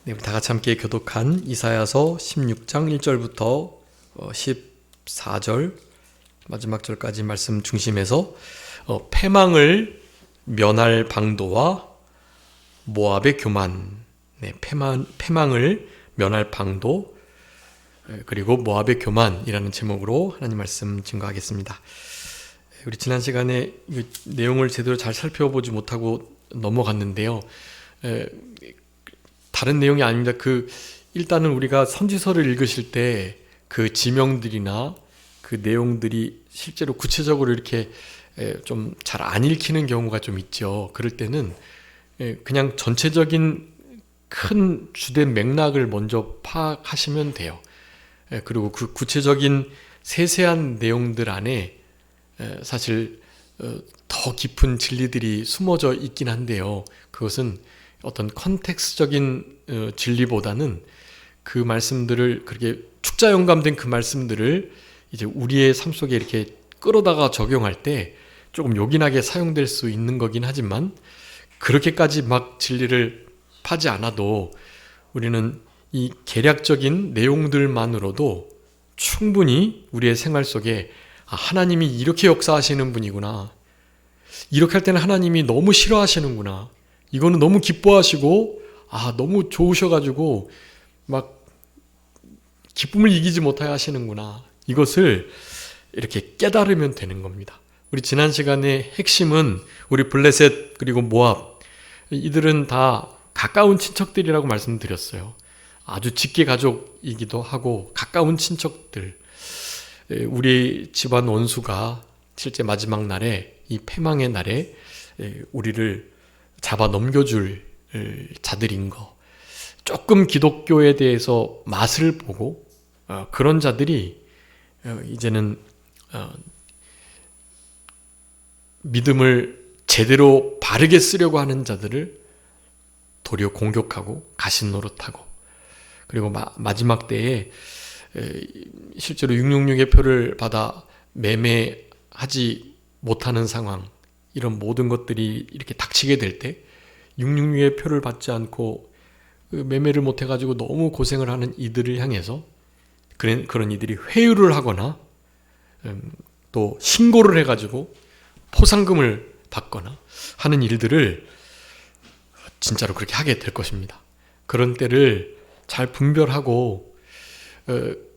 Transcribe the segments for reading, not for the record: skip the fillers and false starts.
네, 우리 다 같이 함께 교독한 이사야서 16장 1절부터 14절 마지막 절까지 말씀 중심에서 패망을 면할 방도와 모압의 교만, 패망을 면할 방도 그리고 모압의 교만이라는 제목으로 하나님 말씀 증거하겠습니다. 우리 지난 시간에 내용을 제대로 잘 살펴보지 못하고 넘어갔는데요. 다른 내용이 아닙니다. 일단은 우리가 선지서를 읽으실 때 그 지명들이나 그 내용들이 실제로 구체적으로 이렇게 좀 잘 안 읽히는 경우가 좀 있죠. 그럴 때는 그냥 전체적인 큰 주된 맥락을 먼저 파악하시면 돼요. 그리고 그 구체적인 세세한 내용들 안에 사실 더 깊은 진리들이 숨어져 있긴 한데요. 그것은 어떤 컨텍스적인 진리보다는 그 말씀들을 그렇게 축자 영감된 그 말씀들을 이제 우리의 삶 속에 이렇게 끌어다가 적용할 때 조금 요긴하게 사용될 수 있는 거긴 하지만 그렇게까지 막 진리를 파지 않아도 우리는 이 개략적인 내용들만으로도 충분히 우리의 생활 속에 하나님이 이렇게 역사하시는 분이구나. 이렇게 할 때는 하나님이 너무 싫어하시는구나. 이거는 너무 기뻐하시고 너무 좋으셔가지고 막 기쁨을 이기지 못하여 하시는구나. 이것을 이렇게 깨달으면 되는 겁니다. 우리 지난 시간의 핵심은 우리 블레셋 그리고 모압 이들은 다 가까운 친척들이라고 말씀드렸어요. 아주 직계 가족이기도 하고 가까운 친척들. 우리 집안 원수가 실제 마지막 날에 이 패망의 날에 우리를 잡아 넘겨줄 자들인 거. 조금 기독교에 대해서 맛을 보고 그런 자들이 이제는 믿음을 제대로 바르게 쓰려고 하는 자들을 도리어 공격하고 가신 노릇하고 그리고 마지막 때에 실제로 666의 표를 받아 매매하지 못하는 상황 이런 모든 것들이 이렇게 닥치게 될 때 666의 표를 받지 않고 매매를 못해가지고 너무 고생을 하는 이들을 향해서 그런 이들이 회유를 하거나 또 신고를 해가지고 포상금을 받거나 하는 일들을 진짜로 그렇게 하게 될 것입니다. 그런 때를 잘 분별하고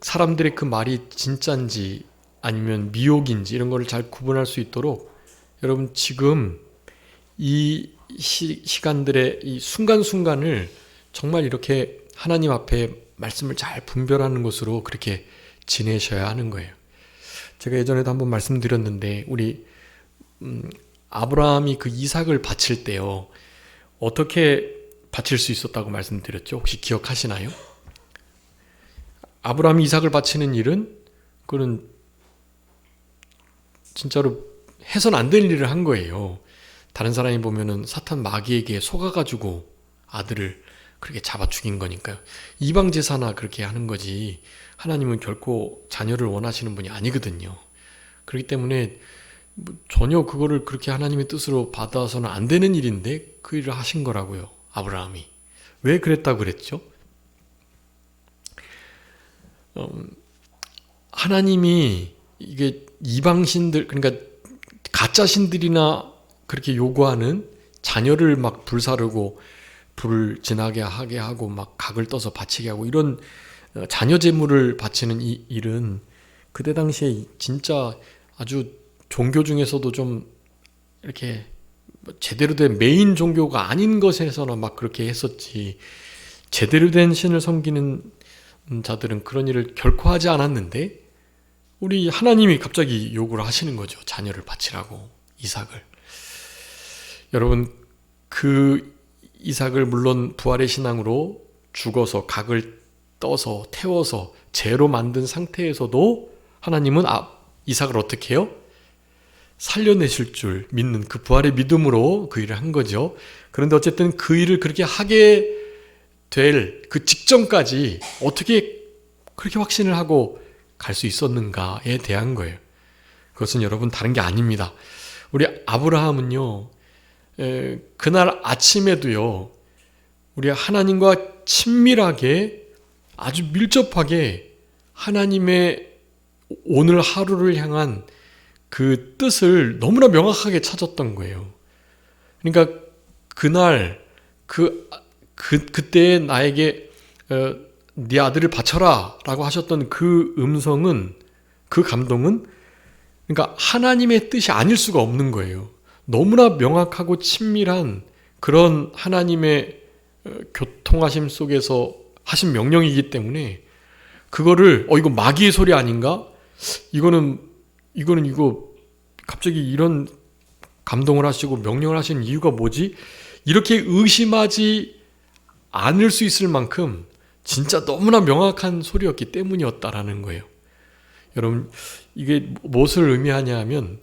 사람들의 그 말이 진짜인지 아니면 미혹인지 이런 거를 잘 구분할 수 있도록 여러분 지금 이 시간들의 이 순간순간을 정말 이렇게 하나님 앞에 말씀을 잘 분별하는 것으로 그렇게 지내셔야 하는 거예요. 제가 예전에도 한번 말씀드렸는데 우리 아브라함이 그 이삭을 바칠 때요. 어떻게 바칠 수 있었다고 말씀드렸죠? 혹시 기억하시나요? 아브라함이 이삭을 바치는 일은 그는 진짜로 해서는 안 될 일을 한 거예요. 다른 사람이 보면은 사탄 마귀에게 속아가지고 아들을 그렇게 잡아 죽인 거니까요. 이방 제사나 그렇게 하는 거지 하나님은 결코 자녀를 원하시는 분이 아니거든요. 그렇기 때문에 전혀 그거를 그렇게 하나님의 뜻으로 받아서는 안 되는 일인데 그 일을 하신 거라고요. 아브라함이. 왜 그랬다고 그랬죠? 하나님이 이게 이방신들 그러니까 가짜신들이나 그렇게 요구하는 자녀를 막 불사르고 불을 지나게 하게 하고 막 각을 떠서 바치게 하고 이런 자녀 제물을 바치는 이 일은 그때 당시에 진짜 아주 종교 중에서도 좀 이렇게 제대로 된 메인 종교가 아닌 것에서나 막 그렇게 했었지 제대로 된 신을 섬기는 자들은 그런 일을 결코 하지 않았는데 우리 하나님이 갑자기 요구를 하시는 거죠. 자녀를 바치라고 이삭을. 여러분 그 이삭을 물론 부활의 신앙으로 죽어서 각을 떠서 태워서 재로 만든 상태에서도 하나님은 이삭을 어떻게 해요? 살려내실 줄 믿는 그 부활의 믿음으로 그 일을 한 거죠. 그런데 어쨌든 그 일을 그렇게 하게 될 그 직전까지 어떻게 그렇게 확신을 하고 갈 수 있었는가에 대한 거예요. 그것은 여러분 다른 게 아닙니다. 우리 아브라함은요. 그날 아침에도요. 우리가 하나님과 친밀하게 아주 밀접하게 하나님의 오늘 하루를 향한 그 뜻을 너무나 명확하게 찾았던 거예요. 그러니까 그날 그때 나에게 네 아들을 바쳐라 라고 하셨던 그 음성은, 그 감동은 그러니까 하나님의 뜻이 아닐 수가 없는 거예요. 너무나 명확하고 친밀한 그런 하나님의 교통하심 속에서 하신 명령이기 때문에 그거를 이거 마귀의 소리 아닌가? 이거 갑자기 이런 감동을 하시고 명령을 하시는 이유가 뭐지? 이렇게 의심하지 않을 수 있을 만큼 진짜 너무나 명확한 소리였기 때문이었다라는 거예요. 여러분, 이게 무엇을 의미하냐 하면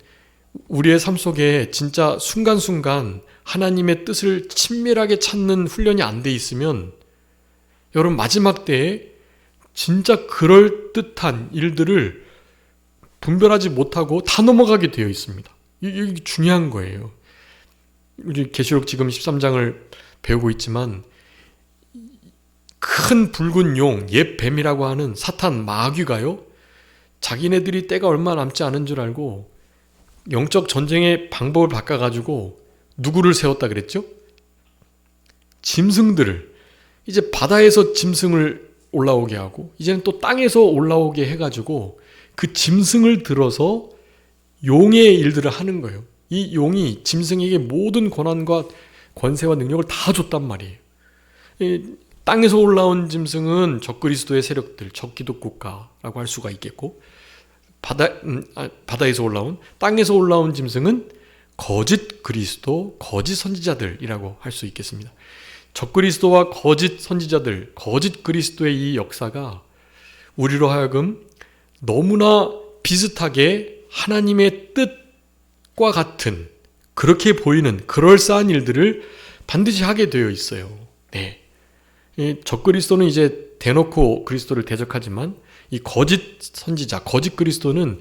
우리의 삶 속에 진짜 순간순간 하나님의 뜻을 친밀하게 찾는 훈련이 안 돼 있으면 여러분 마지막 때에 진짜 그럴듯한 일들을 분별하지 못하고 다 넘어가게 되어 있습니다. 이게 중요한 거예요. 우리 계시록 지금 13장을 배우고 있지만 큰 붉은 용, 옛 뱀이라고 하는 사탄 마귀가요, 자기네들이 때가 얼마 남지 않은 줄 알고 영적 전쟁의 방법을 바꿔가지고 누구를 세웠다 그랬죠? 짐승들을, 이제 바다에서 짐승을 올라오게 하고 이제는 또 땅에서 올라오게 해가지고 그 짐승을 들어서 용의 일들을 하는 거예요. 이 용이 짐승에게 모든 권한과 권세와 능력을 다 줬단 말이에요. 땅에서 올라온 짐승은 적그리스도의 세력들, 적기독 국가라고 할 수가 있겠고, 바다에서 올라온, 땅에서 올라온 짐승은 거짓 그리스도, 거짓 선지자들이라고 할 수 있겠습니다. 적그리스도와 거짓 선지자들, 거짓 그리스도의 이 역사가 우리로 하여금 너무나 비슷하게 하나님의 뜻과 같은, 그렇게 보이는 그럴싸한 일들을 반드시 하게 되어 있어요. 네. 이 적그리스도는 이제 대놓고 그리스도를 대적하지만 이 거짓 선지자, 거짓 그리스도는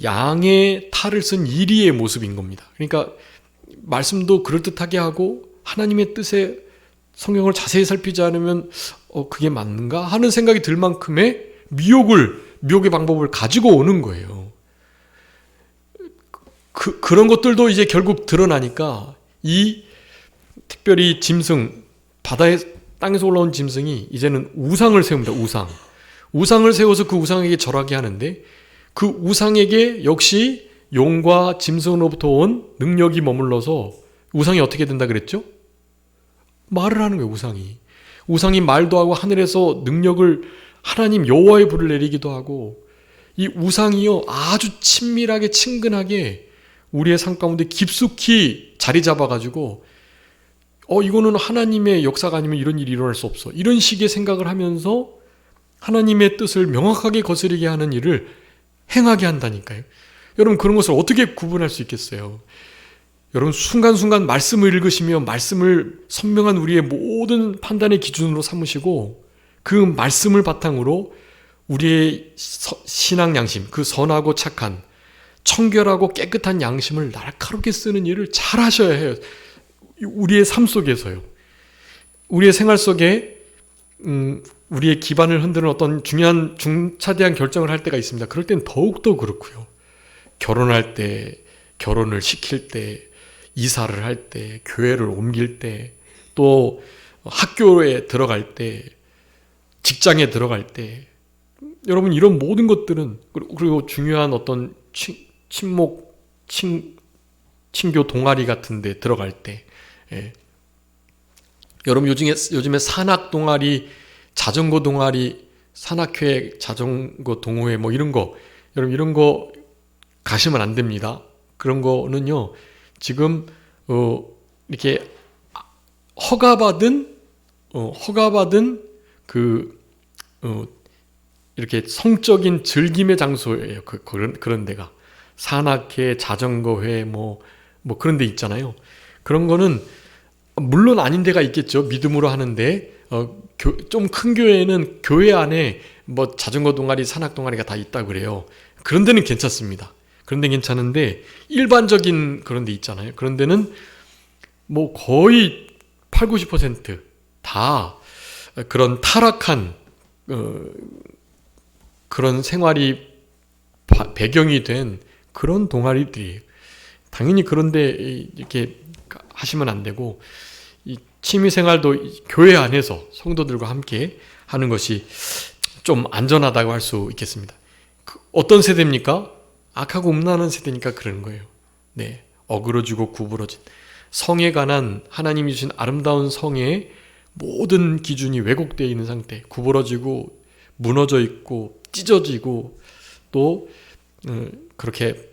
양의 탈을 쓴 이리의 모습인 겁니다. 그러니까 말씀도 그럴듯하게 하고 하나님의 뜻에 성경을 자세히 살피지 않으면 그게 맞는가 하는 생각이 들 만큼의 미혹의 방법을 가지고 오는 거예요. 그런 것들도 이제 결국 드러나니까 이 특별히 짐승, 땅에서 올라온 짐승이 이제는 우상을 세웁니다. 우상을 세워서 그 우상에게 절하게 하는데, 그 우상에게 역시 용과 짐승으로부터 온 능력이 머물러서 우상이 어떻게 된다 그랬죠? 말을 하는 거예요. 우상이 말도 하고 하늘에서 능력을, 하나님 여호와의 불을 내리기도 하고, 이 우상이요 아주 친밀하게 친근하게 우리의 삶 가운데 깊숙이 자리 잡아가지고 이거는 하나님의 역사가 아니면 이런 일이 일어날 수 없어, 이런 식의 생각을 하면서 하나님의 뜻을 명확하게 거스르게 하는 일을 행하게 한다니까요. 여러분, 그런 것을 어떻게 구분할 수 있겠어요? 여러분, 순간순간 말씀을 읽으시며 말씀을 선명한 우리의 모든 판단의 기준으로 삼으시고 그 말씀을 바탕으로 우리의 신앙 양심, 그 선하고 착한 청결하고 깨끗한 양심을 날카롭게 쓰는 일을 잘 하셔야 해요. 우리의 삶 속에서요. 우리의 생활 속에 우리의 기반을 흔드는 어떤 중요한 중차대한 결정을 할 때가 있습니다. 그럴 땐 더욱더 그렇고요. 결혼할 때, 결혼을 시킬 때, 이사를 할 때, 교회를 옮길 때, 또 학교에 들어갈 때, 직장에 들어갈 때, 여러분, 이런 모든 것들은, 그리고 중요한 어떤 친교 동아리 같은 데 들어갈 때, 여러분, 요즘에 산악 동아리, 자전거 동아리, 산악회, 자전거 동호회 뭐 이런 거, 여러분 이런 거 가시면 안 됩니다. 그런 거는요, 지금 이렇게 허가받은 이렇게 성적인 즐김의 장소예요. 그런 데가 산악회, 자전거회 뭐 그런 데 있잖아요. 그런 거는 물론 아닌 데가 있겠죠. 믿음으로 하는데 좀 큰 교회는 교회 안에 뭐 자전거 동아리, 산악 동아리가 다 있다고 그래요. 그런 데는 괜찮습니다. 그런 데 괜찮은데 일반적인 그런 데 있잖아요. 그런 데는 뭐 거의 80, 90% 다 그런 타락한 그런 생활이 배경이 된 그런 동아리들이에요. 당연히 그런데 이렇게 하시면 안 되고, 이 취미생활도 교회 안에서 성도들과 함께 하는 것이 좀 안전하다고 할 수 있겠습니다. 어떤 세대입니까? 악하고 음란한 세대니까 그러는 거예요. 네, 어그러지고 구부러진 성에 관한 하나님이 주신 아름다운 성의 모든 기준이 왜곡되어 있는 상태, 구부러지고 무너져 있고 찢어지고 또 그렇게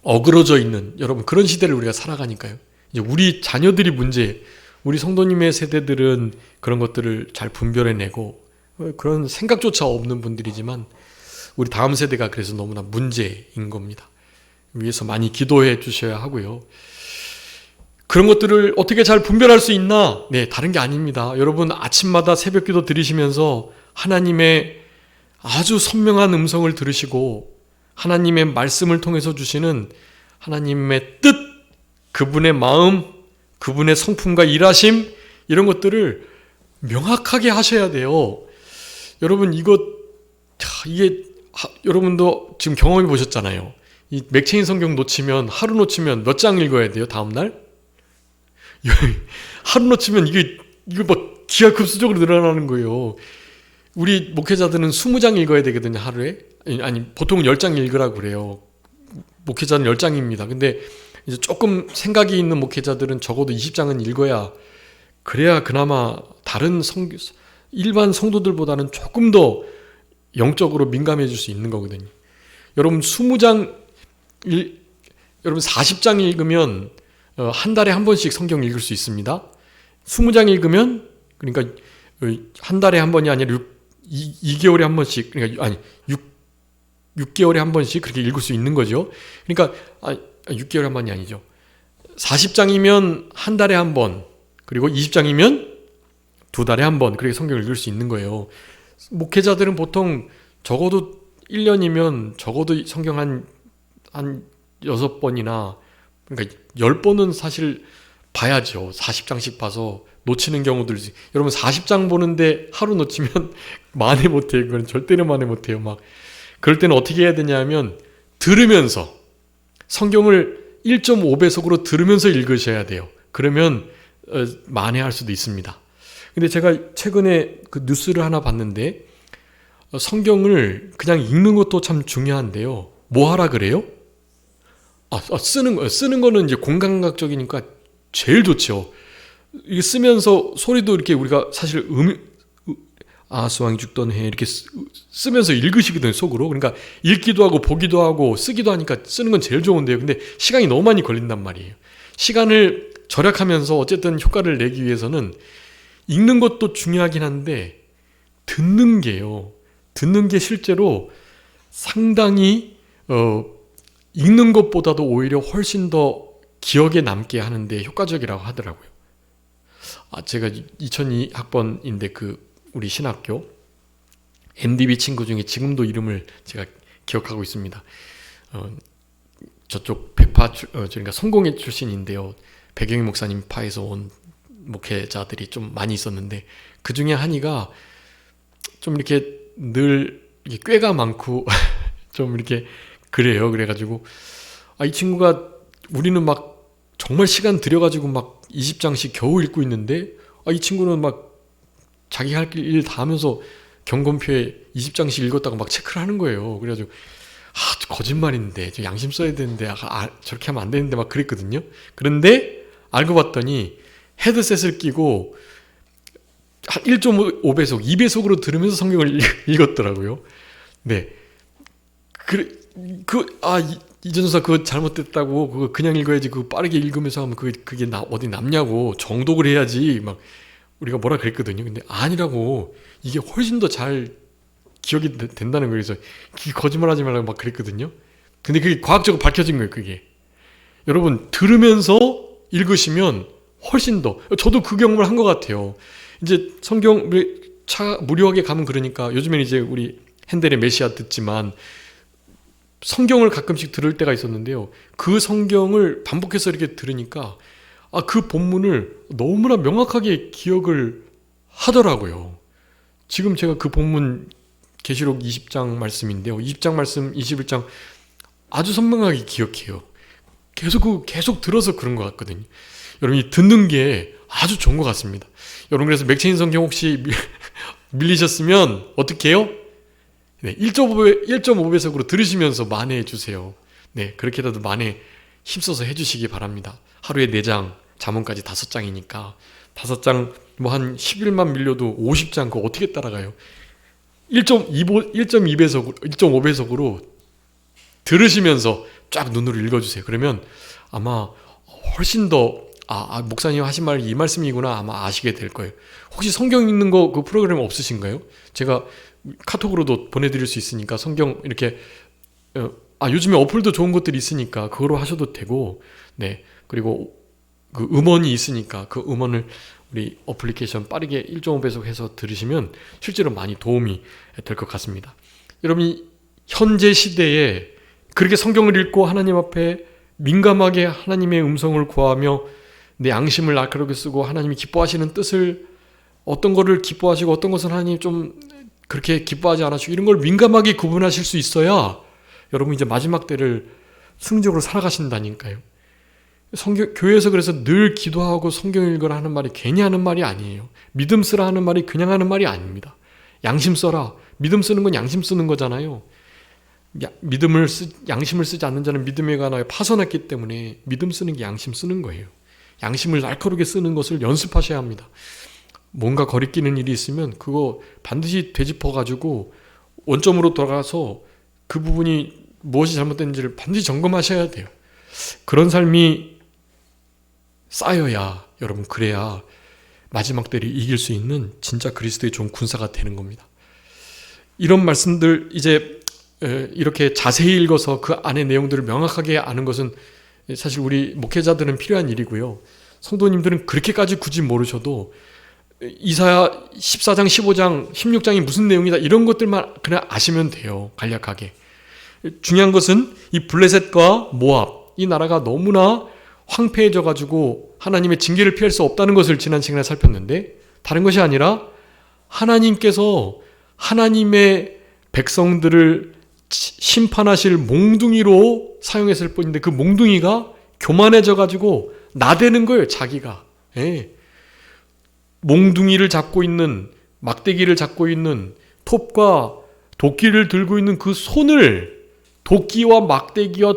어그러져 있는, 여러분, 그런 시대를 우리가 살아가니까요. 이제 우리 자녀들이 문제, 우리 성도님의 세대들은 그런 것들을 잘 분별해내고 그런 생각조차 없는 분들이지만 우리 다음 세대가 그래서 너무나 문제인 겁니다. 위해서 많이 기도해 주셔야 하고요. 그런 것들을 어떻게 잘 분별할 수 있나? 네, 다른 게 아닙니다. 여러분, 아침마다 새벽 기도 드리시면서 하나님의 아주 선명한 음성을 들으시고 하나님의 말씀을 통해서 주시는 하나님의 뜻, 그분의 마음, 그분의 성품과 일하심, 이런 것들을 명확하게 하셔야 돼요. 여러분, 이게 여러분도 지금 경험해 보셨잖아요. 이 맥체인 성경 놓치면, 하루 놓치면 몇 장 읽어야 돼요, 다음날? 하루 놓치면 이거 막 기하급수적으로 늘어나는 거예요. 우리 목회자들은 20장 읽어야 되거든요, 하루에. 아니, 보통 10장 읽으라고 그래요. 목회자는 10장입니다. 근데 이제 조금 생각이 있는 목회자들은 적어도 20장은 읽어야, 그래야 그나마 다른 일반 성도들보다는 조금 더 영적으로 민감해질 수 있는 거거든요. 여러분, 40장 읽으면 한 달에 한 번씩 성경 읽을 수 있습니다. 20장 읽으면, 그러니까 한 달에 한 번이 아니라 2개월에 한 번씩, 그러니까 6개월에 한 번씩 그렇게 읽을 수 있는 거죠. 그러니까 6개월에 한 번이 아니죠. 40장이면 한 달에 한 번, 그리고 20장이면 2달에 한 번, 그렇게 성경을 읽을 수 있는 거예요. 목회자들은 보통 적어도 1년이면 적어도 성경 한 6번이나, 그러니까 10번은 사실 봐야죠. 40장씩 봐서 놓치는 경우들이. 여러분, 40장 보는데 하루 놓치면 만회 못해요. 그건 절대로 만회 못해요. 막 그럴 때는 어떻게 해야 되냐면 들으면서, 성경을 1.5배속으로 들으면서 읽으셔야 돼요. 그러면 만회할 수도 있습니다. 근데 제가 최근에 그 뉴스를 하나 봤는데, 성경을 그냥 읽는 것도 참 중요한데요. 뭐 하라 그래요? 쓰는 거는 이제 공감각적이니까 제일 좋죠. 이게 쓰면서 소리도 이렇게 우리가 사실 수왕이 죽던 해 이렇게 쓰면서 읽으시거든요, 속으로. 그러니까 읽기도 하고 보기도 하고 쓰기도 하니까 쓰는 건 제일 좋은데요. 근데 시간이 너무 많이 걸린단 말이에요. 시간을 절약하면서 어쨌든 효과를 내기 위해서는 읽는 것도 중요하긴 한데 듣는 게 실제로 상당히 읽는 것보다도 오히려 훨씬 더 기억에 남게 하는데 효과적이라고 하더라고요. 제가 2002학번인데 우리 신학교 MDB 친구 중에 지금도 이름을 제가 기억하고 있습니다. 저쪽 그러니까 성공회 출신인데요. 백영희 목사님 파에서 온 목회자들이 좀 많이 있었는데, 그 중에 한이가 좀 이렇게 늘 꾀가 많고 좀 이렇게 그래요. 그래가지고 이 친구가, 우리는 막 정말 시간 들여가지고 막 20장씩 겨우 읽고 있는데, 이 친구는 막 자기 할 일 다 하면서 경건표에 20장씩 읽었다고 막 체크를 하는 거예요. 그래가지고 거짓말인데, 저 양심 써야 되는데, 저렇게 하면 안 되는데 막 그랬거든요. 그런데 알고 봤더니 헤드셋을 끼고 한 1.5배속, 2배속으로 들으면서 성경을 읽었더라고요. 네. 이전사 그거 잘못됐다고, 그거 그냥 읽어야지, 그거 빠르게 읽으면서 하면 그게 어디 남냐고, 정독을 해야지, 막 우리가 뭐라 그랬거든요. 근데 아니라고, 이게 훨씬 더 잘 기억이 된다는 거예요. 그래서 거짓말하지 말라고 막 그랬거든요. 근데 그게 과학적으로 밝혀진 거예요. 그게, 여러분, 들으면서 읽으시면 훨씬 더, 저도 그 경험을 한 것 같아요. 이제 성경 무료하게 가면, 그러니까 요즘엔 이제 우리 핸델의 메시아 듣지만 성경을 가끔씩 들을 때가 있었는데요. 그 성경을 반복해서 이렇게 들으니까 그 본문을 너무나 명확하게 기억을 하더라고요. 지금 제가 그 본문 계시록 20장 말씀인데요. 20장 말씀 21장 아주 선명하게 기억해요. 계속 들어서 그런 것 같거든요. 여러분이 듣는 게 아주 좋은 것 같습니다. 여러분 그래서 맥체인 성경 혹시 밀리셨으면 어떻게 해요? 네, 1.5배속으로 들으시면서 만회해 주세요. 네, 그렇게라도 만회 힘써서 해주시기 바랍니다. 하루에 4장, 잠언까지 5장이니까 5장 뭐 한 10일만 밀려도 50장 그거 어떻게 따라가요? 1.5배속으로 들으시면서 쫙 눈으로 읽어주세요. 그러면 아마 훨씬 더 목사님 하신 말이 이 말씀이구나 아마 아시게 될 거예요. 혹시 성경 읽는 거 그 프로그램 없으신가요? 제가 카톡으로도 보내드릴 수 있으니까 성경 이렇게 요즘에 어플도 좋은 것들이 있으니까 그거로 하셔도 되고, 네, 그리고 그 음원이 있으니까 그 음원을 우리 어플리케이션 빠르게 1.5배속 해서 들으시면 실제로 많이 도움이 될 것 같습니다. 여러분이 현재 시대에 그렇게 성경을 읽고 하나님 앞에 민감하게 하나님의 음성을 구하며 내 양심을 날카롭게 쓰고 하나님이 기뻐하시는 뜻을 어떤 거를 기뻐하시고 어떤 것은 하나님 좀 그렇게 기뻐하지 않으시고 이런 걸 민감하게 구분하실 수 있어야 여러분 이제 마지막 때를 승리적으로 살아가신다니까요. 교회에서 그래서 늘 기도하고 성경 읽으라 하는 말이 괜히 하는 말이 아니에요. 믿음 쓰라 하는 말이 그냥 하는 말이 아닙니다. 양심 써라. 믿음 쓰는 건 양심 쓰는 거잖아요. 양심을 쓰지 않는 자는 믿음에 관하여 파선했기 때문에 믿음 쓰는 게 양심 쓰는 거예요. 양심을 날카롭게 쓰는 것을 연습하셔야 합니다. 뭔가 거리끼는 일이 있으면 그거 반드시 되짚어가지고 원점으로 돌아가서 그 부분이 무엇이 잘못된지를 반드시 점검하셔야 돼요. 그런 삶이 쌓여야 여러분 그래야 마지막 때를 이길 수 있는 진짜 그리스도의 좋은 군사가 되는 겁니다. 이런 말씀들 이제 이렇게 자세히 읽어서 그 안의 내용들을 명확하게 아는 것은 사실 우리 목회자들은 필요한 일이고요. 성도님들은 그렇게까지 굳이 모르셔도 이사야 14장, 15장, 16장이 무슨 내용이다 이런 것들만 그냥 아시면 돼요. 간략하게. 중요한 것은 이 블레셋과 모압 이 나라가 너무나 황폐해져 가지고 하나님의 징계를 피할 수 없다는 것을 지난 시간에 살폈는데 다른 것이 아니라 하나님께서 하나님의 백성들을 심판하실 몽둥이로 사용했을 뿐인데 그 몽둥이가 교만해져 가지고 나대는 거예요. 자기가. 예. 몽둥이를 잡고 있는 막대기를 잡고 있는 톱과 도끼를 들고 있는 그 손을 도끼와 막대기와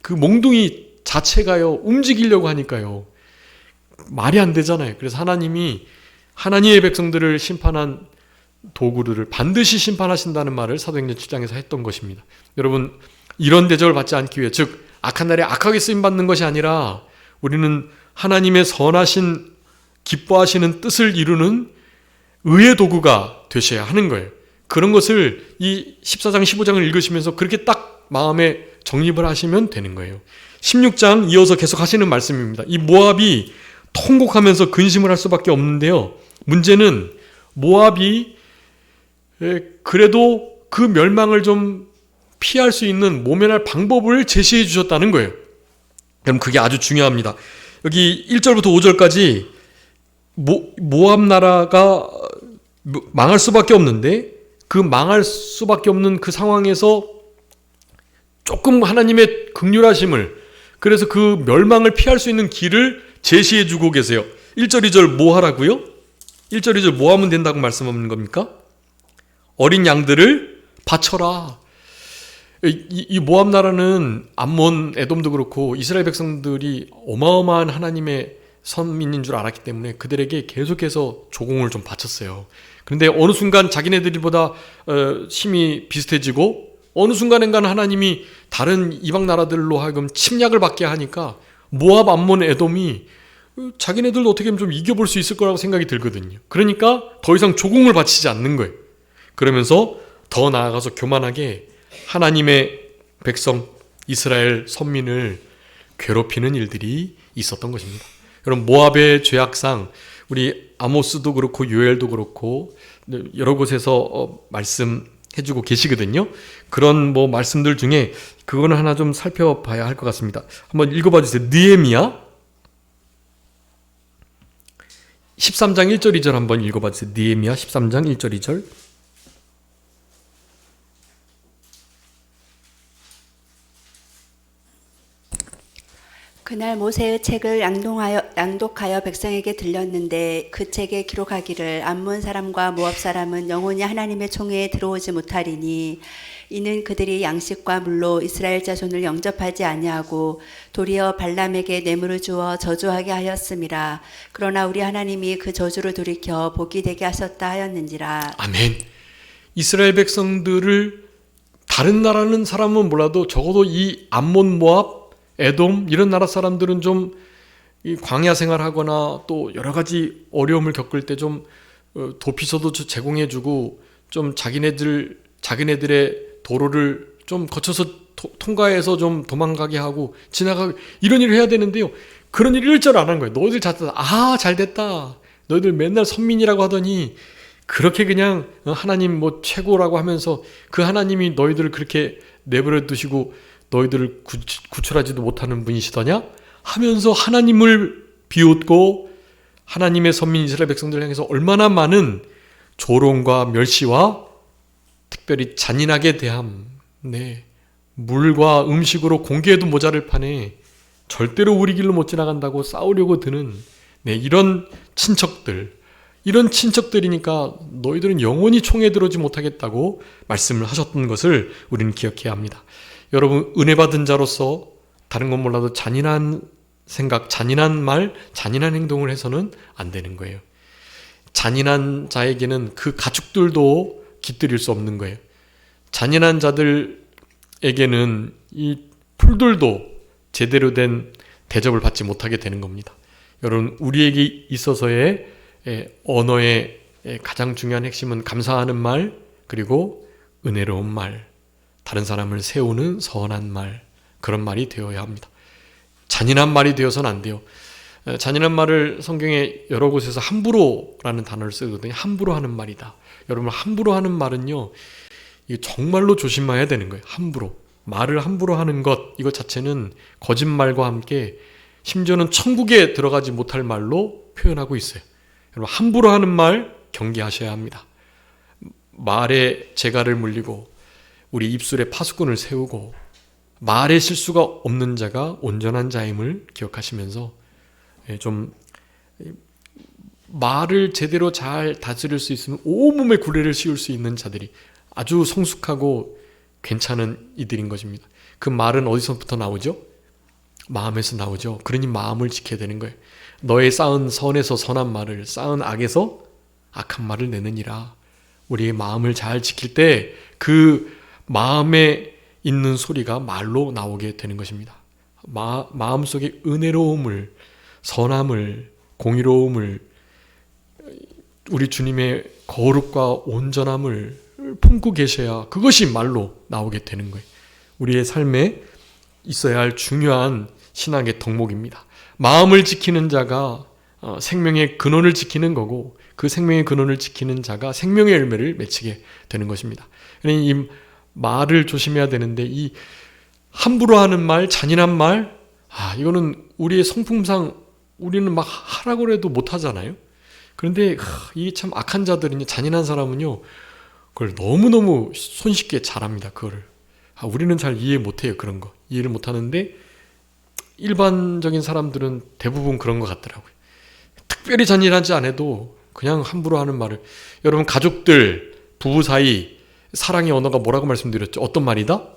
그 몽둥이 자체가요 움직이려고 하니까요 말이 안 되잖아요. 그래서 하나님이 하나님의 백성들을 심판한 도구들을 반드시 심판하신다는 말을 사도행전 7장에서 했던 것입니다. 여러분 이런 대접을 받지 않기 위해 즉 악한 날에 악하게 쓰임받는 것이 아니라 우리는 하나님의 선하신 기뻐하시는 뜻을 이루는 의의 도구가 되셔야 하는 거예요. 그런 것을 이 14장 15장을 읽으시면서 그렇게 딱 마음에 정립을 하시면 되는 거예요. 16장 이어서 계속 하시는 말씀입니다. 이 모압이 통곡하면서 근심을 할 수밖에 없는데요. 문제는 모압이 그래도 그 멸망을 좀 피할 수 있는 모면할 방법을 제시해 주셨다는 거예요. 그럼 그게 아주 중요합니다. 여기 1절부터 5절까지 모압 나라가 망할 수밖에 없는데 그 망할 수밖에 없는 그 상황에서 조금 하나님의 긍휼하심을 그래서 그 멸망을 피할 수 있는 길을 제시해 주고 계세요. 1절 2절 뭐 하라고요? 1절 2절 뭐 하면 된다고 말씀하는 겁니까? 어린 양들을 바쳐라. 이 모압 나라는 암몬, 에돔도 그렇고 이스라엘 백성들이 어마어마한 하나님의 선민인 줄 알았기 때문에 그들에게 계속해서 조공을 좀 바쳤어요. 그런데 어느 순간 자기네들보다 힘이 비슷해지고 어느 순간엔가는 하나님이 다른 이방 나라들로 하여금 침략을 받게 하니까 모압, 암몬, 에돔이 자기네들도 어떻게 하면 좀 이겨볼 수 있을 거라고 생각이 들거든요. 그러니까 더 이상 조공을 바치지 않는 거예요. 그러면서 더 나아가서 교만하게 하나님의 백성 이스라엘 선민을 괴롭히는 일들이 있었던 것입니다. 여러분 모압의 죄악상 우리 아모스도 그렇고 요엘도 그렇고 여러 곳에서 말씀해주고 계시거든요. 그런 말씀들 중에 그거는 하나 좀 살펴봐야 할 것 같습니다. 한번 읽어봐 주세요. 느헤미야 13장 1절 2절 한번 읽어봐 주세요. 느헤미야 13장 1절 2절. 그날 모세의 책을 낭독하여 백성에게 들렸는데 그 책에 기록하기를 암몬 사람과 모압 사람은 영원히 하나님의 총회에 들어오지 못하리니 이는 그들이 양식과 물로 이스라엘 자손을 영접하지 아니하고 도리어 발람에게 뇌물을 주어 저주하게 하였음이라. 그러나 우리 하나님이 그 저주를 돌이켜 복이 되게 하셨다 하였는지라. 아멘. 이스라엘 백성들을 다른 나라는 사람은 몰라도 적어도 이 암몬, 모압, 에돔 이런 나라 사람들은 좀 이 광야 생활하거나 또 여러 가지 어려움을 겪을 때 좀 도피소도 제공해주고 좀 자기네들의 도로를 좀 거쳐서 통과해서 좀 도망가게 하고 지나가게 이런 일을 해야 되는데요. 그런 일을 일절 안 한 거예요. 너희들 잘 됐다. 너희들 맨날 선민이라고 하더니 그렇게 그냥 하나님 뭐 최고라고 하면서 그 하나님이 너희들을 그렇게 내버려 두시고 너희들을 구출하지도 못하는 분이시더냐? 하면서 하나님을 비웃고 하나님의 선민 이스라엘 백성들을 향해서 얼마나 많은 조롱과 멸시와 특별히 잔인하게 대함. 네. 물과 음식으로 공기에도 모자를 판에 절대로 우리 길로 못 지나간다고 싸우려고 드는 이런 친척들이니까 너희들은 영원히 총에 들어오지 못하겠다고 말씀을 하셨던 것을 우리는 기억해야 합니다. 여러분, 은혜 받은 자로서 다른 건 몰라도 잔인한 생각, 잔인한 말, 잔인한 행동을 해서는 안 되는 거예요. 잔인한 자에게는 그 가축들도 깃들일 수 없는 거예요. 잔인한 자들에게는 이 풀들도 제대로 된 대접을 받지 못하게 되는 겁니다. 여러분, 우리에게 있어서의 언어의 가장 중요한 핵심은 감사하는 말, 그리고 은혜로운 말, 다른 사람을 세우는 선한 말, 그런 말이 되어야 합니다. 잔인한 말이 되어서는 안 돼요. 잔인한 말을 성경에 여러 곳에서 함부로라는 단어를 쓰거든요. 함부로 하는 말이다. 여러분, 함부로 하는 말은요, 이게 정말로 조심해야 되는 거예요. 말을 함부로 하는 것, 이것 자체는 거짓말과 함께 심지어는 천국에 들어가지 못할 말로 표현하고 있어요. 여러분, 함부로 하는 말 경계하셔야 합니다. 말에 재갈을 물리고 우리 입술에 파수꾼을 세우고 말에 실수가 없는 자가 온전한 자임을 기억하시면서 좀 말을 제대로 잘 다스릴 수 있으면 온몸에 구레를 씌울 수 있는 자들이 아주 성숙하고 괜찮은 이들인 것입니다. 그 말은 어디서부터 나오죠? 마음에서 나오죠. 그러니 마음을 지켜야 되는 거예요. 너의 쌓은 선에서 선한 말을, 쌓은 악에서 악한 말을 내느니라. 우리의 마음을 잘 지킬 때 그 마음에 있는 소리가 말로 나오게 되는 것입니다. 마음속에 은혜로움을, 선함을, 공의로움을, 우리 주님의 거룩과 온전함을 품고 계셔야 그것이 말로 나오게 되는 거예요. 우리의 삶에 있어야 할 중요한 신앙의 덕목입니다. 마음을 지키는 자가 생명의 근원을 지키는 거고, 그 생명의 근원을 지키는 자가 생명의 열매를 맺히게 되는 것입니다. 그러니 이 말을 조심해야 되는데, 이 함부로 하는 말, 잔인한 말, 이거는 우리의 성품상 우리는 막 하라고 해도 못 하잖아요. 그런데 이게 참 악한 자들은요, 잔인한 사람은요, 그걸 너무너무 손쉽게 잘합니다. 그거를. 우리는 잘 이해 못해요. 그런 거 이해를 못하는데 일반적인 사람들은 대부분 그런 것 같더라고요. 특별히 잔인하지 않아도 그냥 함부로 하는 말을. 여러분, 가족들, 부부 사이 사랑의 언어가 뭐라고 말씀드렸죠? 어떤 말이다?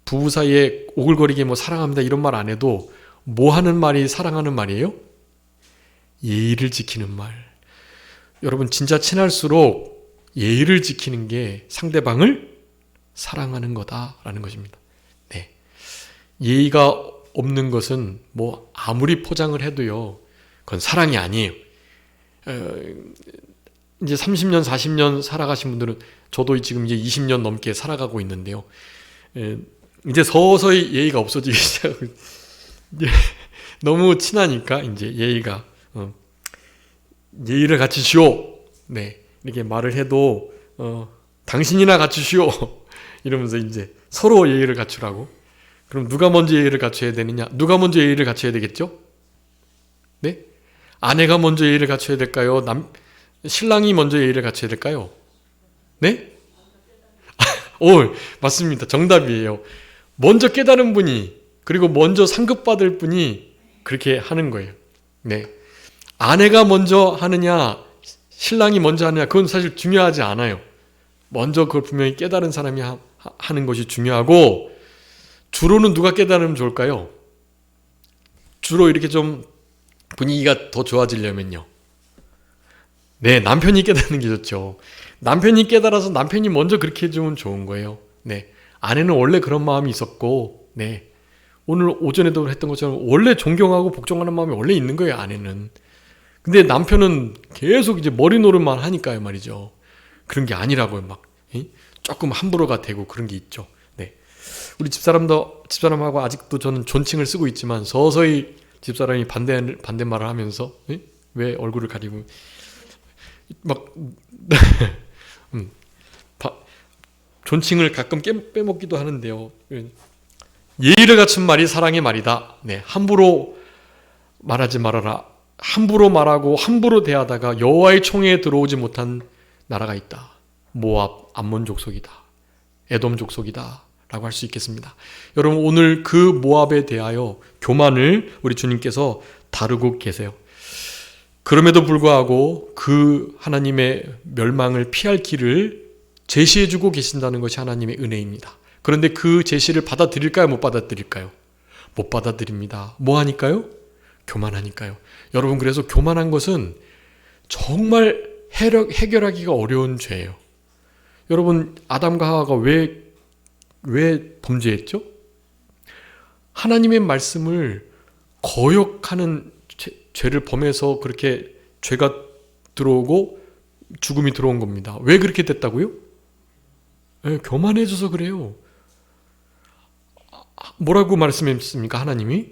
부부 사이에 오글거리게 뭐 사랑합니다 이런 말 안 해도 뭐 하는 말이 사랑하는 말이에요? 예의를 지키는 말. 여러분, 진짜 친할수록 예의를 지키는 게 상대방을 사랑하는 거다라는 것입니다. 네. 예의가 없는 것은 뭐 아무리 포장을 해도요, 그건 사랑이 아니에요. 이제 30년, 40년 살아가신 분들은, 저도 지금 이제 20년 넘게 살아가고 있는데요, 이제 서서히 예의가 없어지기 시작하고, 이제 너무 친하니까 이제 예의가 예의를 갖추시오. 네, 이렇게 말을 해도 당신이나 갖추시오. 이러면서 이제 서로 예의를 갖추라고. 그럼 누가 먼저 예의를 갖춰야 되느냐? 누가 먼저 예의를 갖춰야 되겠죠? 네? 아내가 먼저 예의를 갖춰야 될까요? 신랑이 먼저 예의를 갖춰야 될까요? 네? 오, 맞습니다. 정답이에요. 먼저 깨달은 분이, 그리고 먼저 상급받을 분이 그렇게 하는 거예요. 네. 아내가 먼저 하느냐, 신랑이 먼저 하느냐, 그건 사실 중요하지 않아요. 먼저 그걸 분명히 깨달은 사람이 하는 것이 중요하고, 주로는 누가 깨달으면 좋을까요? 주로 이렇게 좀 분위기가 더 좋아지려면요. 네, 남편이 깨닫는 게 좋죠. 남편이 깨달아서 남편이 먼저 그렇게 해주면 좋은 거예요. 네, 아내는 원래 그런 마음이 있었고, 네, 오늘 오전에도 했던 것처럼 원래 존경하고 복종하는 마음이 원래 있는 거예요, 아내는. 근데 남편은 계속 이제 머리 노릇만 하니까요, 말이죠. 그런 게 아니라고요, 막 조금 함부로가 되고 그런 게 있죠. 네, 우리 집사람하고 아직도 저는 존칭을 쓰고 있지만 서서히 집사람이 반대말을 하면서 왜 얼굴을 가리고 막 존칭을 가끔 빼먹기도 하는데요. 예의를 갖춘 말이 사랑의 말이다. 네, 함부로 말하지 말아라. 함부로 말하고 함부로 대하다가 여호와의 총회에 들어오지 못한 나라가 있다. 모압, 암몬 족속이다. 에돔 족속이다. 라고 할 수 있겠습니다. 여러분, 오늘 그 모압에 대하여 교만을 우리 주님께서 다루고 계세요. 그럼에도 불구하고 그 하나님의 멸망을 피할 길을 제시해주고 계신다는 것이 하나님의 은혜입니다. 그런데 그 제시를 받아들일까요? 못 받아들일까요? 못 받아들입니다. 뭐 하니까요? 교만하니까요. 여러분, 그래서 교만한 것은 정말 해결하기가 어려운 죄예요. 여러분, 아담과 하와가 왜 범죄했죠? 하나님의 말씀을 거역하는 죄를 범해서 그렇게 죄가 들어오고 죽음이 들어온 겁니다. 왜 그렇게 됐다고요? 네, 교만해져서 그래요. 뭐라고 말씀했습니까? 하나님이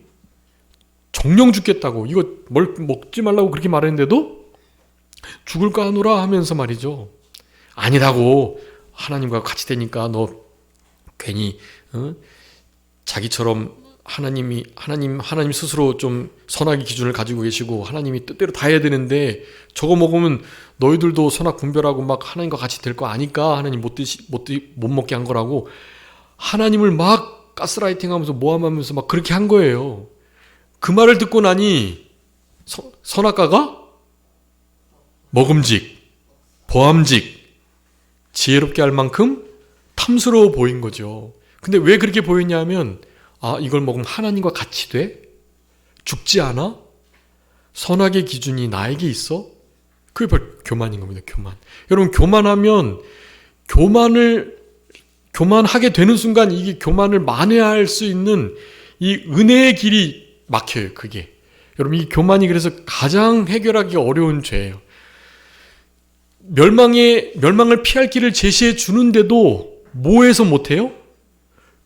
정령 죽겠다고, 이거 먹지 말라고 그렇게 말했는데도 죽을까 하노라 하면서 말이죠. 아니라고, 하나님과 같이 되니까 너 괜히 자기처럼 하나님 스스로 좀 선악의 기준을 가지고 계시고 하나님이 뜻대로 다 해야 되는데 저거 먹으면 너희들도 선악 분별하고 막 하나님과 같이 될 거 아니까 하나님 못 먹게 한 거라고 하나님을 막 가스라이팅하면서 모함하면서 막 그렇게 한 거예요. 그 말을 듣고 나니 선악과가 먹음직, 보암직, 지혜롭게 할 만큼 탐스러워 보인 거죠. 근데 왜 그렇게 보였냐면, 이걸 먹으면 하나님과 같이 돼? 죽지 않아? 선악의 기준이 나에게 있어? 그게 바로 교만인 겁니다. 교만. 여러분, 교만하면 교만하게 되는 순간 이게 교만을 만회할 수 있는 이 은혜의 길이 막혀요. 그게. 여러분, 이 교만이 그래서 가장 해결하기 어려운 죄예요. 멸망을 피할 길을 제시해 주는데도 뭐해서 못해요?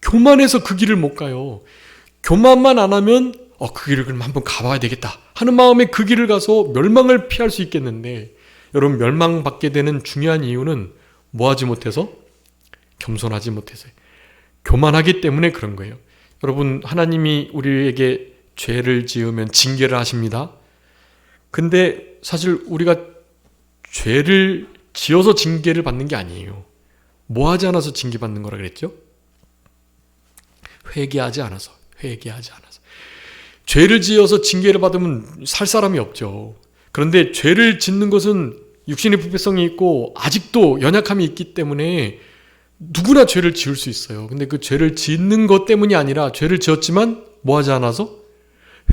교만해서 그 길을 못 가요. 교만만 안 하면 그 길을 그럼 한번 가봐야 되겠다 하는 마음에 그 길을 가서 멸망을 피할 수 있겠는데, 여러분, 멸망받게 되는 중요한 이유는 뭐하지 못해서? 겸손하지 못해서요. 교만하기 때문에 그런 거예요. 여러분, 하나님이 우리에게 죄를 지으면 징계를 하십니다. 근데 사실 우리가 죄를 지어서 징계를 받는 게 아니에요. 뭐 하지 않아서 징계받는 거라 그랬죠? 회개하지 않아서. 죄를 지어서 징계를 받으면 살 사람이 없죠. 그런데 죄를 짓는 것은 육신의 부패성이 있고 아직도 연약함이 있기 때문에 누구나 죄를 지을 수 있어요. 근데 그 죄를 짓는 것 때문이 아니라 죄를 지었지만 뭐 하지 않아서?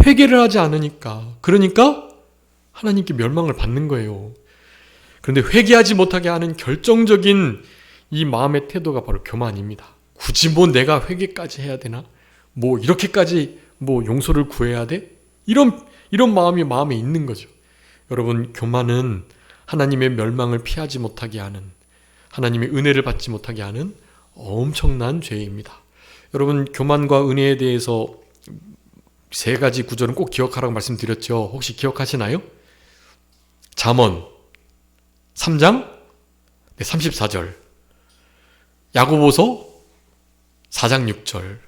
회개를 하지 않으니까. 그러니까 하나님께 멸망을 받는 거예요. 그런데 회개하지 못하게 하는 결정적인 이 마음의 태도가 바로 교만입니다. 굳이 내가 회개까지 해야 되나? 이렇게까지 용서를 구해야 돼? 이런 마음이 마음에 있는 거죠. 여러분, 교만은 하나님의 멸망을 피하지 못하게 하는, 하나님의 은혜를 받지 못하게 하는 엄청난 죄입니다. 여러분, 교만과 은혜에 대해서 3가지 구절은 꼭 기억하라고 말씀드렸죠. 혹시 기억하시나요? 잠언 3장 34절, 야고보서 4장 6절,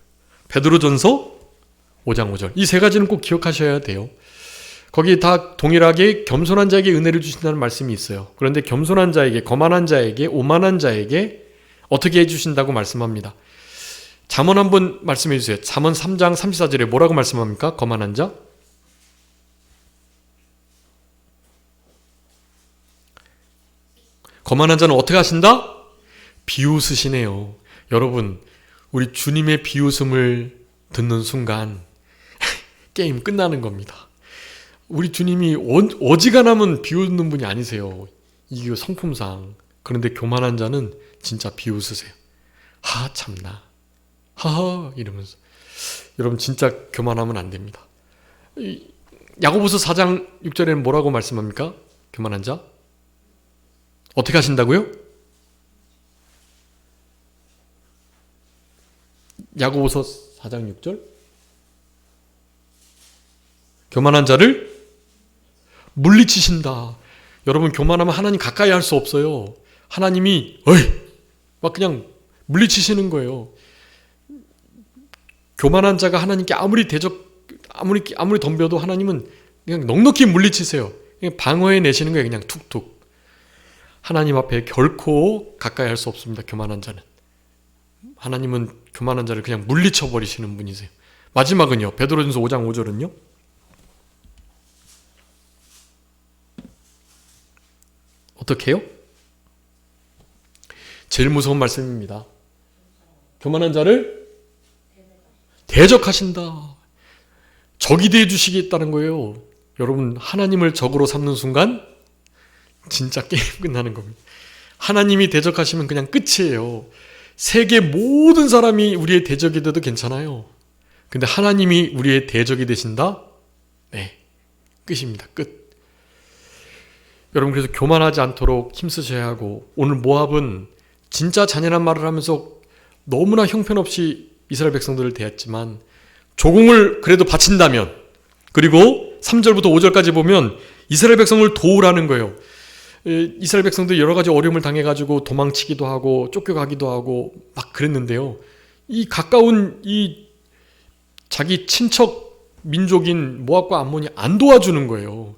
베드로전서 5장 5절. 이 3가지는 꼭 기억하셔야 돼요. 거기 다 동일하게 겸손한 자에게 은혜를 주신다는 말씀이 있어요. 그런데 겸손한 자에게, 거만한 자에게, 오만한 자에게 어떻게 해주신다고 말씀합니다. 잠언 한번 말씀해 주세요. 잠언 3장 34절에 뭐라고 말씀합니까? 거만한 자? 거만한 자는 어떻게 하신다? 비웃으시네요. 여러분, 우리 주님의 비웃음을 듣는 순간 게임 끝나는 겁니다. 우리 주님이 어지간하면 비웃는 분이 아니세요. 이게 성품상. 그런데 교만한 자는 진짜 비웃으세요. 하 참나. 하하 이러면서. 여러분 진짜 교만하면 안 됩니다. 야고보서 4장 6절에는 뭐라고 말씀합니까? 교만한 자? 어떻게 하신다고요? 야고보서 4장 6절? 교만한 자를 물리치신다. 여러분 교만하면 하나님 가까이 할 수 없어요. 하나님이 막 그냥 물리치시는 거예요. 교만한 자가 하나님께 아무리 덤벼도 하나님은 그냥 넉넉히 물리치세요. 그냥 방어해 내시는 거예요. 그냥 툭툭. 하나님 앞에 결코 가까이 할 수 없습니다. 교만한 자는. 하나님은 교만한 자를 그냥 물리쳐 버리시는 분이세요. 마지막은요. 베드로전서 5장 5절은요. 어떻게 해요? 제일 무서운 말씀입니다. 교만한 자를 대적하신다. 적이 되어 주시겠다는 거예요. 여러분 하나님을 적으로 삼는 순간 진짜 게임 끝나는 겁니다. 하나님이 대적하시면 그냥 끝이에요. 세계 모든 사람이 우리의 대적이 돼도 괜찮아요. 근데 하나님이 우리의 대적이 되신다? 네, 끝입니다. 끝. 여러분 그래서 교만하지 않도록 힘쓰셔야 하고, 오늘 모압은 진짜 잔인한 말을 하면서 너무나 형편없이 이스라엘 백성들을 대했지만 조공을 그래도 바친다면, 그리고 3절부터 5절까지 보면 이스라엘 백성을 도우라는 거예요. 이스라엘 백성들이 여러 가지 어려움을 당해가지고 도망치기도 하고 쫓겨가기도 하고 막 그랬는데요. 이 가까운 이 자기 친척 민족인 모압과 암몬이 안 도와주는 거예요.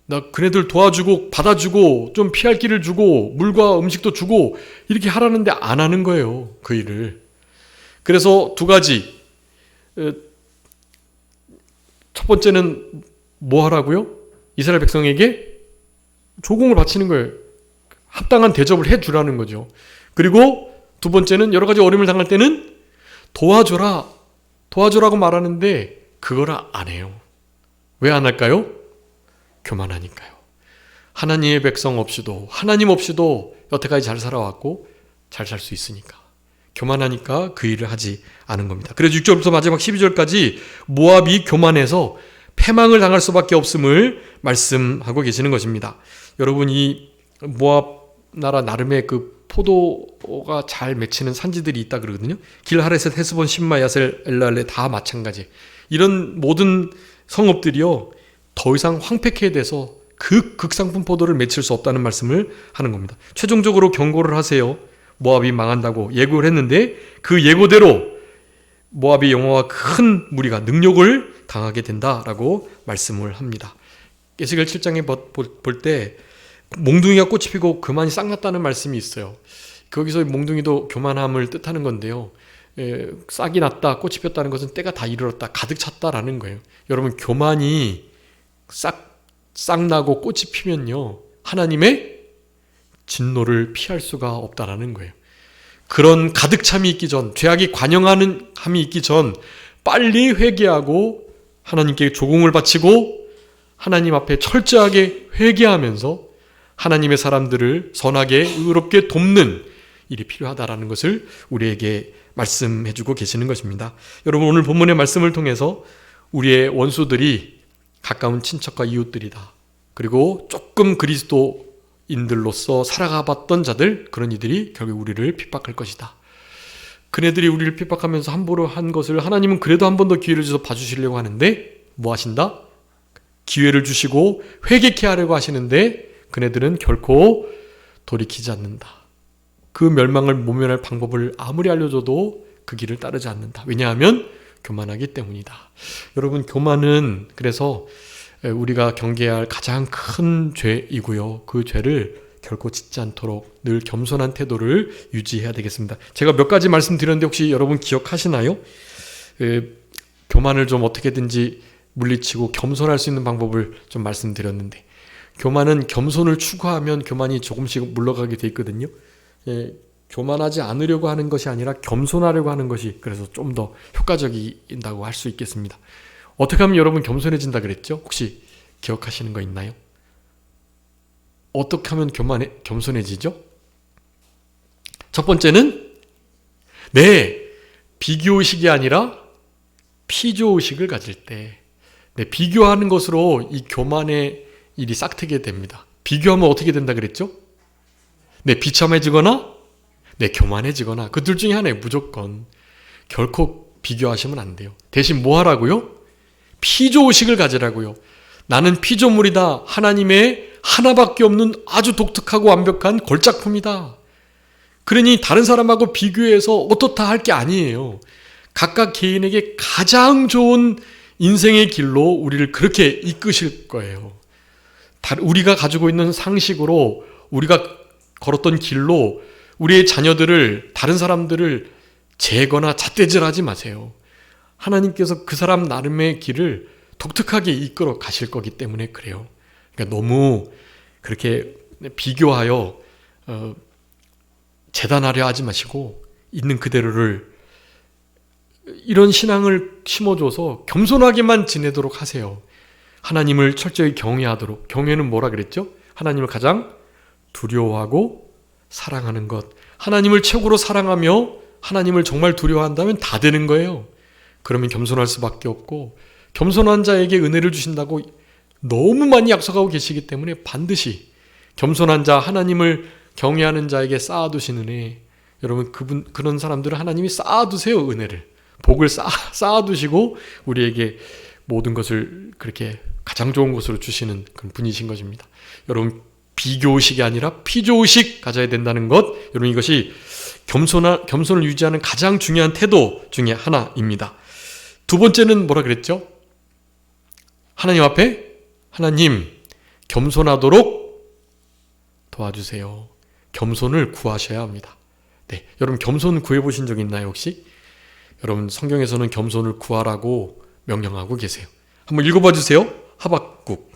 나 그네들 도와주고 받아주고 좀 피할 길을 주고 물과 음식도 주고 이렇게 하라는데 안 하는 거예요. 그 일을. 그래서 두 가지. 첫 번째는 뭐 하라고요? 이스라엘 백성에게 조공을 바치는 거예요. 합당한 대접을 해주라는 거죠. 그리고 두 번째는 여러 가지 어려움을 당할 때는 도와줘라고 말하는데 그걸 안 해요. 왜 안 할까요? 교만하니까요. 하나님의 백성 없이도, 하나님 없이도 여태까지 잘 살아왔고 잘 살 수 있으니까. 교만하니까 그 일을 하지 않은 겁니다. 그래서 6절부터 마지막 12절까지 모압이 교만해서 패망을 당할 수밖에 없음을 말씀하고 계시는 것입니다. 여러분 이 모압 나라 나름의 그 포도가 잘 맺히는 산지들이 있다 그러거든요. 길하레셋, 헤스본, 심마, 야셀, 엘랄레 다 마찬가지. 이런 모든 성읍들이요 더 이상 황폐케 돼서 그 극상품 포도를 맺힐 수 없다는 말씀을 하는 겁니다. 최종적으로 경고를 하세요. 모압이 망한다고 예고를 했는데 그 예고대로 모압의 영화와 큰 무리가 능력을 당하게 된다라고 말씀을 합니다. 에스겔 7장에 볼 때 몽둥이가 꽃이 피고 그만이 싹났다는 말씀이 있어요. 거기서 몽둥이도 교만함을 뜻하는 건데요. 싹이 났다, 꽃이 폈다는 것은 때가 다 이르렀다, 가득 찼다라는 거예요. 여러분 교만이 싹 나고 꽃이 피면요 하나님의 진노를 피할 수가 없다라는 거예요. 그런 가득 참이 있기 전, 죄악이 관영하는 함이 있기 전 빨리 회개하고 하나님께 조공을 바치고 하나님 앞에 철저하게 회개하면서 하나님의 사람들을 선하게 의롭게 돕는 일이 필요하다라는 것을 우리에게 말씀해주고 계시는 것입니다. 여러분 오늘 본문의 말씀을 통해서 우리의 원수들이 가까운 친척과 이웃들이다. 그리고 조금 그리스도인들로서 살아가봤던 자들, 그런 이들이 결국 우리를 핍박할 것이다. 그네들이 우리를 핍박하면서 함부로 한 것을 하나님은 그래도 한 번 더 기회를 주셔서 봐주시려고 하는데 뭐 하신다? 기회를 주시고 회개케 하려고 하시는데 그네들은 결코 돌이키지 않는다. 그 멸망을 모면할 방법을 아무리 알려줘도 그 길을 따르지 않는다. 왜냐하면 교만하기 때문이다. 여러분 교만은 그래서 우리가 경계해야 할 가장 큰 죄이고요. 그 죄를 결코 짓지 않도록 늘 겸손한 태도를 유지해야 되겠습니다. 제가 몇 가지 말씀드렸는데 혹시 여러분 기억하시나요? 교만을 좀 어떻게든지 물리치고 겸손할 수 있는 방법을 좀 말씀드렸는데, 교만은 겸손을 추구하면 교만이 조금씩 물러가게 돼 있거든요. 교만하지 않으려고 하는 것이 아니라 겸손하려고 하는 것이 그래서 좀 더 효과적이다고 할 수 있겠습니다. 어떻게 하면 여러분 겸손해진다 그랬죠? 혹시 기억하시는 거 있나요? 어떻게 하면 겸손해지죠? 첫 번째는 비교의식이 아니라 피조의식을 가질 때, 비교하는 것으로 이 교만의 일이 싹트게 됩니다. 비교하면 어떻게 된다 그랬죠? 비참해지거나 교만해지거나 그 둘 중에 하나예요. 무조건. 결코 비교하시면 안 돼요. 대신 뭐 하라고요? 피조의식을 가지라고요. 나는 피조물이다. 하나님의 하나밖에 없는 아주 독특하고 완벽한 걸작품이다. 그러니 다른 사람하고 비교해서 어떻다 할 게 아니에요. 각각 개인에게 가장 좋은 인생의 길로 우리를 그렇게 이끄실 거예요. 우리가 가지고 있는 상식으로 우리가 걸었던 길로 우리의 자녀들을, 다른 사람들을 재거나 잣대질하지 마세요. 하나님께서 그 사람 나름의 길을 독특하게 이끌어 가실 거기 때문에 그래요. 그러니까 너무 그렇게 비교하여 재단하려 하지 마시고 있는 그대로를, 이런 신앙을 심어줘서 겸손하게만 지내도록 하세요. 하나님을 철저히 경외하도록. 경외는 뭐라 그랬죠? 하나님을 가장 두려워하고 사랑하는 것. 하나님을 최고로 사랑하며 하나님을 정말 두려워한다면 다 되는 거예요. 그러면 겸손할 수밖에 없고, 겸손한 자에게 은혜를 주신다고 너무 많이 약속하고 계시기 때문에 반드시 겸손한 자, 하나님을 경외하는 자에게 쌓아두신 은혜, 여러분 그런 사람들은 하나님이 쌓아두세요. 은혜를, 복을 쌓아두시고 우리에게 모든 것을 그렇게 가장 좋은 것으로 주시는 그런 분이신 것입니다. 여러분 비교의식이 아니라 피조의식 가져야 된다는 것, 여러분 이것이 겸손을 유지하는 가장 중요한 태도 중에 하나입니다. 두 번째는 뭐라 그랬죠? 하나님 앞에, 하나님 겸손하도록 도와주세요. 겸손을 구하셔야 합니다. 여러분 겸손 구해보신 적 있나요 혹시? 여러분 성경에서는 겸손을 구하라고 명령하고 계세요. 한번 읽어봐 주세요. 하박국.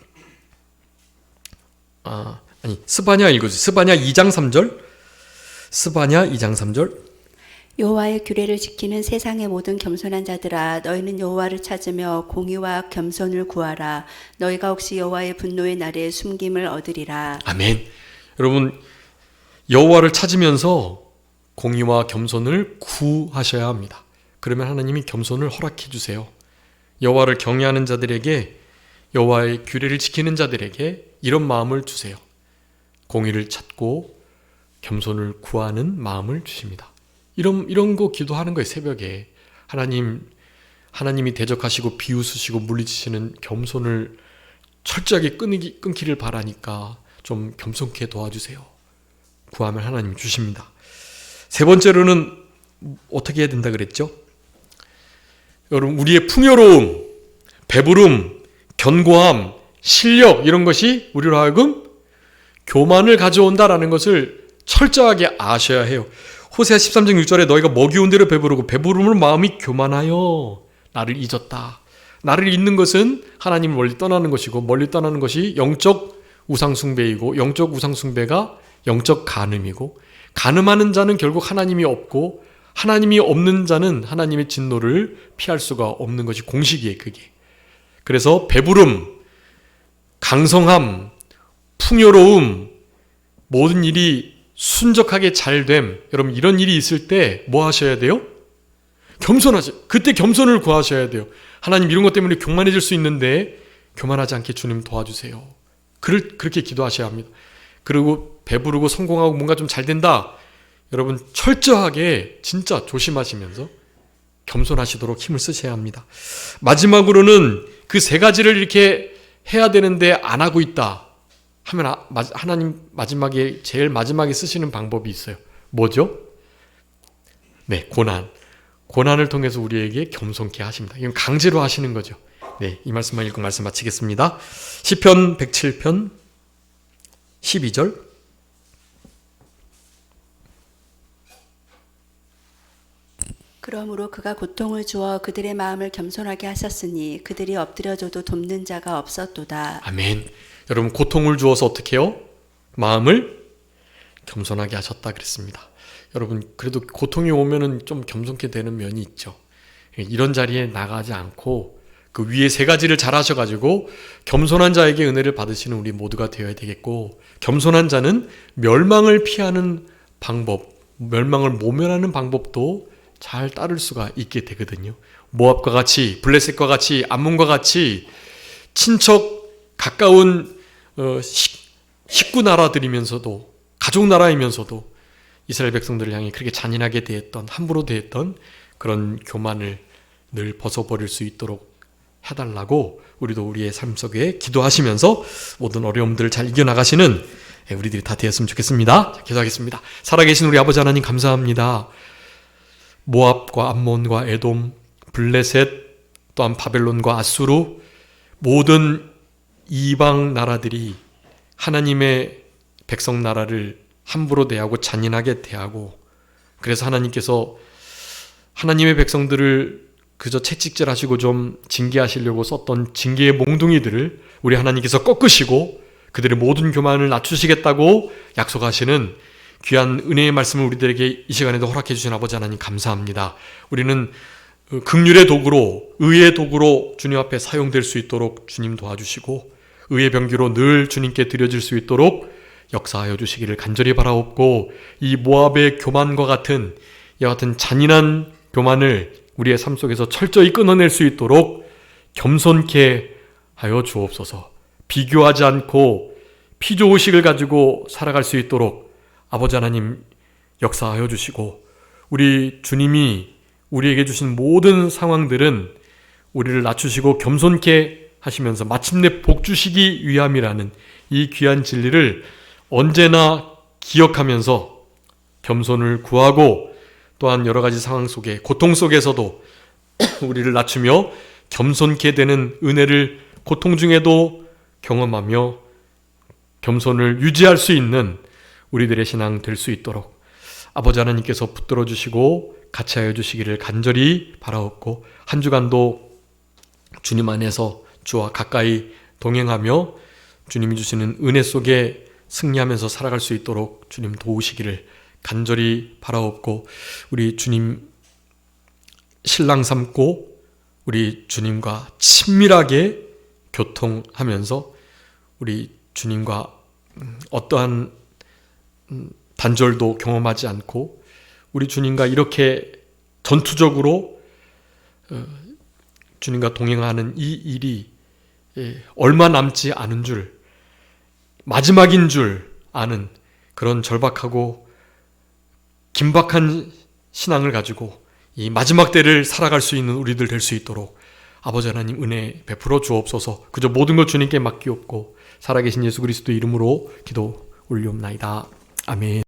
스바냐 읽어주세요. 스바냐 2장 3절. 스바냐 2장 3절. 여호와의 규례를 지키는 세상의 모든 겸손한 자들아, 너희는 여호와를 찾으며 공의와 겸손을 구하라. 너희가 혹시 여호와의 분노의 날에 숨김을 얻으리라. 아멘. 여러분 여호와를 찾으면서 공의와 겸손을 구하셔야 합니다. 그러면 하나님이 겸손을 허락해 주세요. 여호와를 경외하는 자들에게, 여호와의 규례를 지키는 자들에게 이런 마음을 주세요. 공의를 찾고 겸손을 구하는 마음을 주십니다. 이런 거 기도하는 거예요. 새벽에 하나님이 대적하시고 비웃으시고 물리치시는 겸손을 철저하게 끊기를 바라니까 좀 겸손케 도와주세요. 구하면 하나님 주십니다. 세 번째로는 어떻게 해야 된다 그랬죠? 여러분 우리의 풍요로움, 배부름, 견고함, 실력, 이런 것이 우리로 하여금 교만을 가져온다라는 것을 철저하게 아셔야 해요. 호세아 13장 6절에 너희가 먹이온 대로 배부르고 배부름으로 마음이 교만하여 나를 잊었다. 나를 잊는 것은 하나님을 멀리 떠나는 것이고, 멀리 떠나는 것이 영적 우상숭배이고, 영적 우상숭배가 영적 간음이고, 간음하는 자는 결국 하나님이 없고, 하나님이 없는 자는 하나님의 진노를 피할 수가 없는 것이 공식이에요. 그게. 그래서 배부름, 강성함, 풍요로움, 모든 일이 순적하게 잘됨, 여러분 이런 일이 있을 때 뭐 하셔야 돼요? 겸손하세요. 그때 겸손을 구하셔야 돼요. 하나님 이런 것 때문에 교만해질 수 있는데 교만하지 않게 주님 도와주세요. 그렇게 기도하셔야 합니다. 그리고 배부르고 성공하고 뭔가 좀 잘 된다, 여러분 철저하게 진짜 조심하시면서 겸손하시도록 힘을 쓰셔야 합니다. 마지막으로는 그 세 가지를 이렇게 해야 되는데 안 하고 있다 하면 하나님 제일 마지막에 쓰시는 방법이 있어요. 뭐죠? 고난을 통해서 우리에게 겸손케 하십니다. 이건 강제로 하시는 거죠. 네, 이 말씀만 읽고 말씀 마치겠습니다. 시편 107편 12절. 그러므로 그가 고통을 주어 그들의 마음을 겸손하게 하셨으니 그들이 엎드려줘도 돕는 자가 없었도다. 아멘. 여러분, 고통을 주어서 어떻게 해요? 마음을 겸손하게 하셨다 그랬습니다. 여러분, 그래도 고통이 오면은 좀 겸손케 되는 면이 있죠. 이런 자리에 나가지 않고 그 위에 세 가지를 잘 하셔가지고 겸손한 자에게 은혜를 받으시는 우리 모두가 되어야 되겠고, 겸손한 자는 멸망을 피하는 방법, 멸망을 모면하는 방법도 잘 따를 수가 있게 되거든요. 모압과 같이, 블레셋과 같이, 암몬과 같이 친척 가까운 식구 나라들이면서도, 가족 나라이면서도 이스라엘 백성들을 향해 그렇게 잔인하게 대했던, 함부로 대했던 그런 교만을 늘 벗어버릴 수 있도록 해달라고 우리도 우리의 삶 속에 기도하시면서 모든 어려움들을 잘 이겨나가시는 우리들이 다 되었으면 좋겠습니다. 자, 기도하겠습니다. 살아계신 우리 아버지 하나님 감사합니다. 모압과 암몬과 에돔, 블레셋, 또한 바벨론과 아수르, 모든 이방 나라들이 하나님의 백성 나라를 함부로 대하고 잔인하게 대하고, 그래서 하나님께서 하나님의 백성들을 그저 채찍질하시고 좀 징계하시려고 썼던 징계의 몽둥이들을 우리 하나님께서 꺾으시고 그들의 모든 교만을 낮추시겠다고 약속하시는 귀한 은혜의 말씀을 우리들에게 이 시간에도 허락해 주신 아버지 하나님 감사합니다. 우리는 긍휼의 도구로, 의의 도구로 주님 앞에 사용될 수 있도록 주님 도와주시고, 의의 병기로 늘 주님께 드려질 수 있도록 역사하여 주시기를 간절히 바라옵고, 이 모압의 교만과 같은 이와 같은 잔인한 교만을 우리의 삶 속에서 철저히 끊어낼 수 있도록 겸손케 하여 주옵소서. 비교하지 않고 피조의식을 가지고 살아갈 수 있도록 아버지 하나님 역사하여 주시고, 우리 주님이 우리에게 주신 모든 상황들은 우리를 낮추시고 겸손케 하시면서 마침내 복 주시기 위함이라는 이 귀한 진리를 언제나 기억하면서 겸손을 구하고, 또한 여러 가지 상황 속에, 고통 속에서도 우리를 낮추며 겸손케 되는 은혜를 고통 중에도 경험하며 겸손을 유지할 수 있는 우리들의 신앙 될 수 있도록 아버지 하나님께서 붙들어 주시고 같이 하여 주시기를 간절히 바라옵고, 한 주간도 주님 안에서 주와 가까이 동행하며 주님이 주시는 은혜 속에 승리하면서 살아갈 수 있도록 주님 도우시기를 간절히 바라옵고, 우리 주님 신랑 삼고 우리 주님과 친밀하게 교통하면서 우리 주님과 어떠한 단절도 경험하지 않고 우리 주님과 이렇게 전투적으로 주님과 동행하는 이 일이 얼마 남지 않은 줄, 마지막인 줄 아는 그런 절박하고 긴박한 신앙을 가지고 이 마지막 때를 살아갈 수 있는 우리들 될 수 있도록 아버지 하나님 은혜 베풀어 주옵소서. 그저 모든 것 주님께 맡기옵고 살아계신 예수 그리스도 이름으로 기도 올리옵나이다. 아멘.